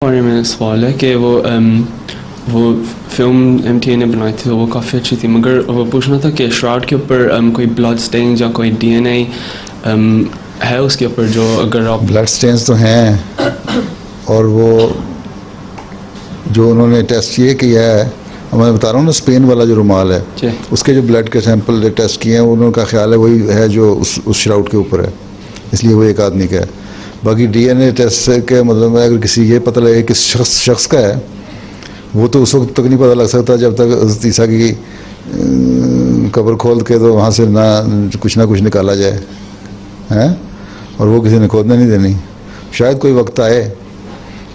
और मेरा सवाल है कि वो फिल्म MTA ने बनाई थी तो वो काफ़ी अच्छी थी, मगर वो पूछना था कि शराड के ऊपर कोई ब्लड स्टेन या कोई DNA है उसके ऊपर, जो अगर आप ब्लड स्टेन्स तो हैं, और वो जो उन्होंने टेस्ट ये किया है, मैं बता रहा हूँ ना, स्पेन वाला जो रुमाल है उसके जो ब्लड के सैंपल टेस्ट किए हैं, उनका ख्याल है वही है जो उस श्राउड के ऊपर है, इसलिए वो एक आदमी का है। बाकी DNA टेस्ट के मतलब अगर किसी ये पता लगे किस शख्स का है, वो तो उस वक्त तक नहीं पता लग सकता जब तक हज़रत ईसा की कब्र खोल के तो वहाँ से ना कुछ निकाला जाए, हैं, और वो किसी ने खोदने नहीं देनी। शायद कोई वक्त आए,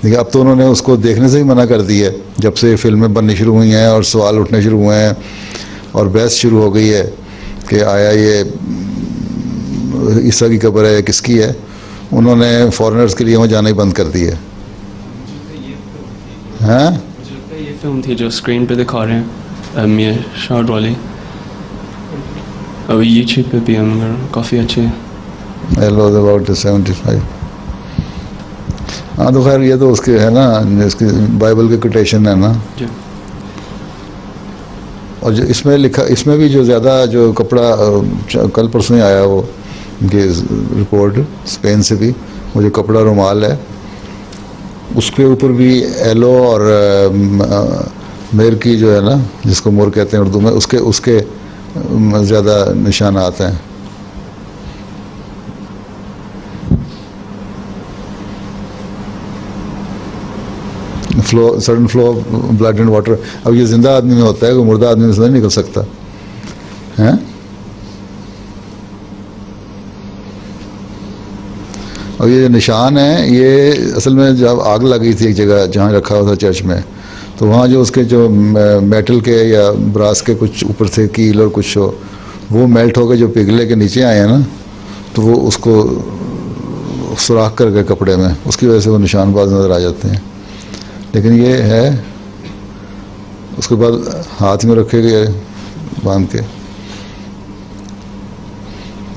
लेकिन अब तो उन्होंने उसको देखने से ही मना कर दिया है जब से फिल्में बननी शुरू हुई हैं और सवाल उठने शुरू हुए हैं और बहस शुरू हो गई है कि आया ये ईसा की कब्र है किसकी है। उन्होंने फॉरेनर्स के लिए वहाँ जाना ही बंद कर दिया है। ये फिल्म थी जो स्क्रीन पे दिखा रहे हैं ये शराड वाली, अब YouTube पे भी है, मगर काफ़ी अच्छी है। Hello about 75। हाँ तो खैर ये तो उसके है ना, इसकी बाइबल के कोटेशन है ना। और जो इसमें लिखा, इसमें भी जो ज़्यादा जो कपड़ा कल परसों ही आया वो उनकी रिपोर्ट स्पेन से भी, वो जो कपड़ा रुमाल है उसके ऊपर भी एलो और मेर की जो है ना, जिसको मोर कहते हैं उर्दू में, उसके ज़्यादा निशानात हैं। Sudden flow of blood and water. अब ये जिंदा आदमी में होता है, कोई मुर्दा आदमी में से नहीं निकल सकता है। और ये निशान है, ये असल में जब आग लगी थी एक जगह जहाँ रखा हुआ था चर्च में, तो वहाँ जो उसके जो मेटल के या ब्रास के कुछ ऊपर से कील और कुछ हो, वो मेल्ट होकर जो पिघले के नीचे आए हैं ना, तो वो उसको सुराख कर गए कपड़े में, उसकी वजह से वो निशान बाज नज़र आ जाते हैं। लेकिन ये है, उसके बाद हाथ में रखे गए बांध के,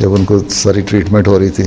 जब उनको सारी ट्रीटमेंट हो रही थी।